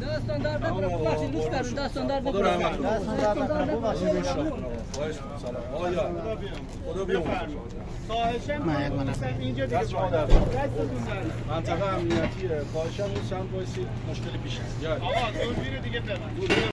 داستان دار ببخشید دوست دارم داستان دار ببخشید اینجا دیگه منطقه امنیتی خواهشم چند وایسی مشکلی پیش است. آقا دوربین دیگه ببند.